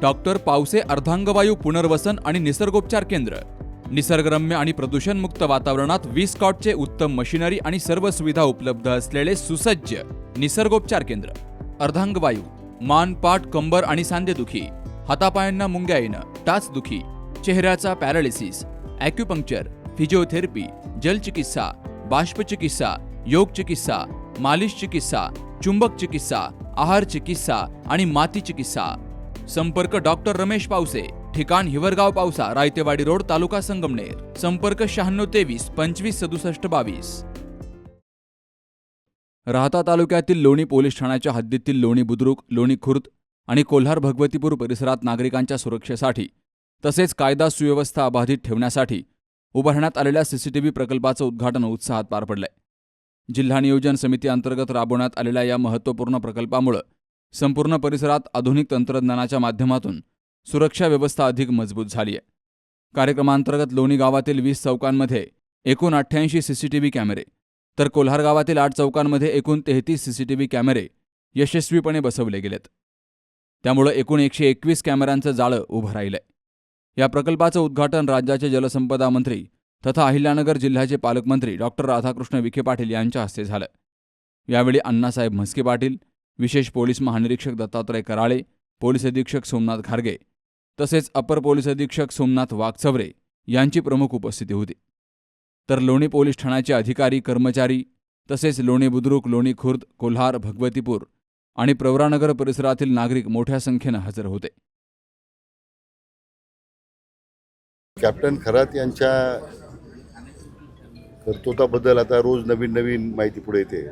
Doctor Pawase अर्धांगवायू पुनर्वसन आणि निसर्गोपचार केंद्र, निसर्गरम्य आणि प्रदूषणमुक्त वातावरणात 20 कॉटचे उत्तम मशिनरी आणि सर्व सुविधा उपलब्ध असलेले सुसज्ज निसर्गोपचार केंद्र. अर्धांगवायू, मान, पाठ, कंबर आणि सांधेदुखी, हातापायांना मुंग्या येणं, टाचदुखी, चेहऱ्याचा पॅरालिसिस, ॲक्युपंक्चर, फिजिओथेरपी, जलचिकित्सा, बाष्पचिकित्सा, योग चिकित्सा, मालिश चिकित्सा, चुंबक चिकित्सा, आहार चिकित्सा आणि माती चिकित्सा. संपर्क डॉक्टर रमेश पावसे, ठिकाण हिवरगाव पावसा, रायतेवाडी रोड, तालुका संगमनेर. संपर्क 9623 25 67 22. राहता तालुक्यातील लोणी पोलीस ठाण्याच्या हद्दीतील लोणी बुद्रुक, लोणी खुर्द आणि कोल्हार भगवतीपूर परिसरात नागरिकांच्या सुरक्षेसाठी तसेच कायदा सुव्यवस्था अबाधित ठेवण्यासाठी उभारण्यात आलेल्या सीसीटीव्ही प्रकल्पाचं उद्घाटन उत्साहात पार पडलंय. जिल्हा नियोजन समिती अंतर्गत राबवण्यात आलेल्या या महत्त्वपूर्ण प्रकल्पामुळे संपूर्ण परिसरात आधुनिक तंत्रज्ञानाच्या माध्यमातून सुरक्षा व्यवस्था अधिक मजबूत झाली आहे. कार्यक्रमांतर्गत लोणी गावातील 20 चौकांमध्ये एकूण 88 सीसीटीव्ही कॅमेरे, तर कोल्हार गावातील 8 चौकांमध्ये एकूण 33 सीसीटीव्ही कॅमेरे यशस्वीपणे बसवले गेलेत. त्यामुळे एकूण 121 कॅमेऱ्यांचं जाळं उभं राहिलंय. या प्रकल्पाचं उद्घाटन राज्याचे जलसंपदा मंत्री तथा अहिल्यानगर जिल्ह्याचे पालकमंत्री डॉक्टर राधाकृष्ण विखे पाटील यांच्या हस्ते झालं. यावेळी अण्णासाहेब म्हस्के पाटील, विशेष पोलीस महानिरीक्षक दत्तात्रय कराळे, पोलीस अधीक्षक सोमनाथ घारगे तसेच अपर पोलीस अधीक्षक सोमनाथ वाघचवरे यांची प्रमुख उपस्थिती होती. तर लोणी पोलीस ठाण्याचे अधिकारी, कर्मचारी तसेच लोणी बुद्रुक, लोणी खुर्द, कोल्हार, भगवतीपूर आणि प्रवरानगर परिसरातील नागरिक मोठ्या संख्येनं हजर होते. कॅप्टन खरात यांच्या कर्तृत्वाबद्दल आता रोज नवीन नवीन माहिती पुढे येते.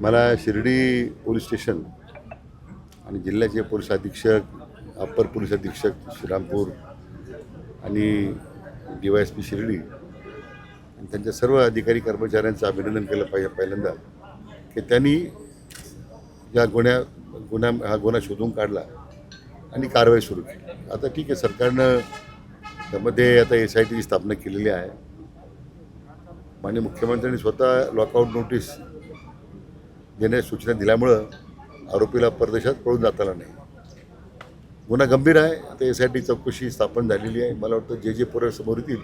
मला शिर्डी पोलीस स्टेशन आणि जिल्ह्याचे पोलीस अधीक्षक, अप्पर पोलीस अधीक्षक श्रीरामपूर आणि DYSP शिर्डी आणि त्यांच्या सर्व अधिकारी कर्मचाऱ्यांचं अभिनंदन केलं पाहिजे पहिल्यांदा की त्यांनी या हा गुन्हा शोधून काढला आणि कारवाई सुरू केली. आता ठीक आहे, सरकारनं त्यामध्ये आता SIT स्थापना केलेली आहे. माननीय मुख्यमंत्र्यांनी स्वतः लॉकआउट नोटीस देण्याची सूचना दिल्यामुळं आरोपीला परदेशात पळून जाता आलं नाही. गुन्हा गंभीर आहे. आता SIT चौकशी स्थापन झालेली आहे. मला वाटतं जे पुरावे समोर येतील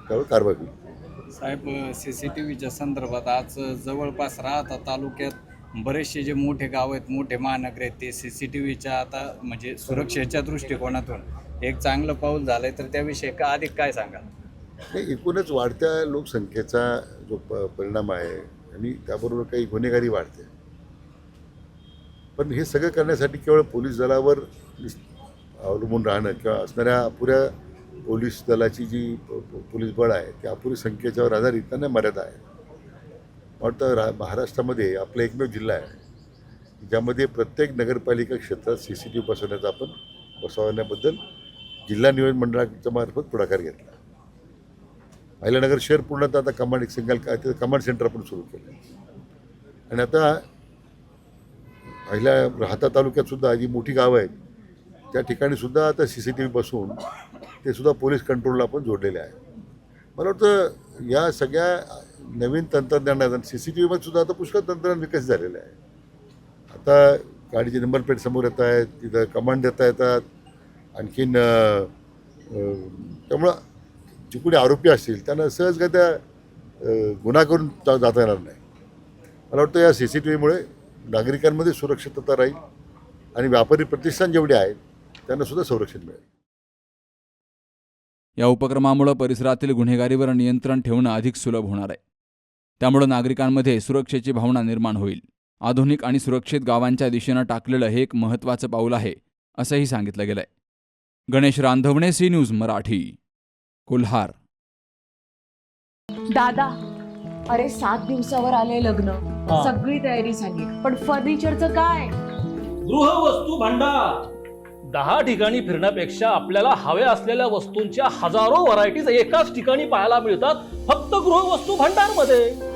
त्यावर कारवाई होईल. साहेब, CCTVच्या संदर्भात आज जवळपास राहता तालुक्यात बरेचसे जे मोठे गाव आहेत, मोठे महानगर आहेत, ते CCTVच्या आता म्हणजे सुरक्षेच्या दृष्टिकोनातून एक चांगलं पाऊल झालंय. तर त्याविषयी अधिक काय सांगाल? नाही, एकूणच वाढत्या लोकसंख्येचा जो परिणाम आहे आणि त्याबरोबर काही गुन्हेगारी वाढते. पण हे सगळं करण्यासाठी केवळ पोलीस दलावर अवलंबून राहणं किंवा असणाऱ्या अपुऱ्या पोलीस दलाची जी पोलीस बळ आहे त्या अपुरी संख्येच्यावर आधारित त्यांना मर्यादा आहे. वाटतं महाराष्ट्रामध्ये आपला एकमेव जिल्हा आहे ज्यामध्ये प्रत्येक नगरपालिका क्षेत्रात CCTV बसवण्याबद्दल जिल्हा नियोजन मंडळाच्या मार्फत पुढाकार घेतला. अहिल्यानगर शहर पूर्णतः आता कमांड सेंटर आपण सुरू केलं आणि आता राहता तालुक्यात सुद्धा जी मोठी गावं आहेत त्या ठिकाणी सुद्धा आता CCTV बसवून ते सुद्धा पोलीस कंट्रोलला आपण जोडलेले आहे. मला वाटतं या सगळ्या नवीन तंत्रज्ञानात CCTVमध्ये सुद्धा आता पुष्कळ तंत्रज्ञान विकसित झालेलं आहे. आता गाडीची नंबर प्लेट समोर येत आहेत, तिथं कमांड देता येतात. आणखीन त्यामुळं जे कोणी आरोपी असतील त्यांना सहजगत्या गुन्हा करून जाता येणार नाही. मला वाटतं या CCTVमुळे नागरिकांमध्ये सुरक्षितता राहील आणि व्यापारी प्रतिष्ठान जेवढे आहेत त्यांना सुद्धा संरक्षण मिळेल. या उपक्रमामुळे परिसरातील गुन्हेगारीवर नियंत्रण ठेवणं अधिक सुलभ होणार आहे. त्यामुळे नागरिकांमध्ये सुरक्षेची भावना निर्माण होईल. आधुनिक आणि सुरक्षित गावांच्या दिशेनं टाकलेलं हे एक महत्त्वाचं पाऊल आहे असंही सांगितलं गेलंय. Ganesh Randhavane, C news Marathi, Kolhar. दादा, अरे 7 दिवसावर आले लग्न, सगळी तयारी झाली, पण फर्निचरचं काय? गृहवस्तू भांडार 10 ठिकाणी फिरण्यापेक्षा आपल्याला हव्या असलेल्या वस्तूंच्या हजारो व्हरायटीज एकाच ठिकाणी पाहायला मिळतात फक्त गृहवस्तू भांडार मध्ये.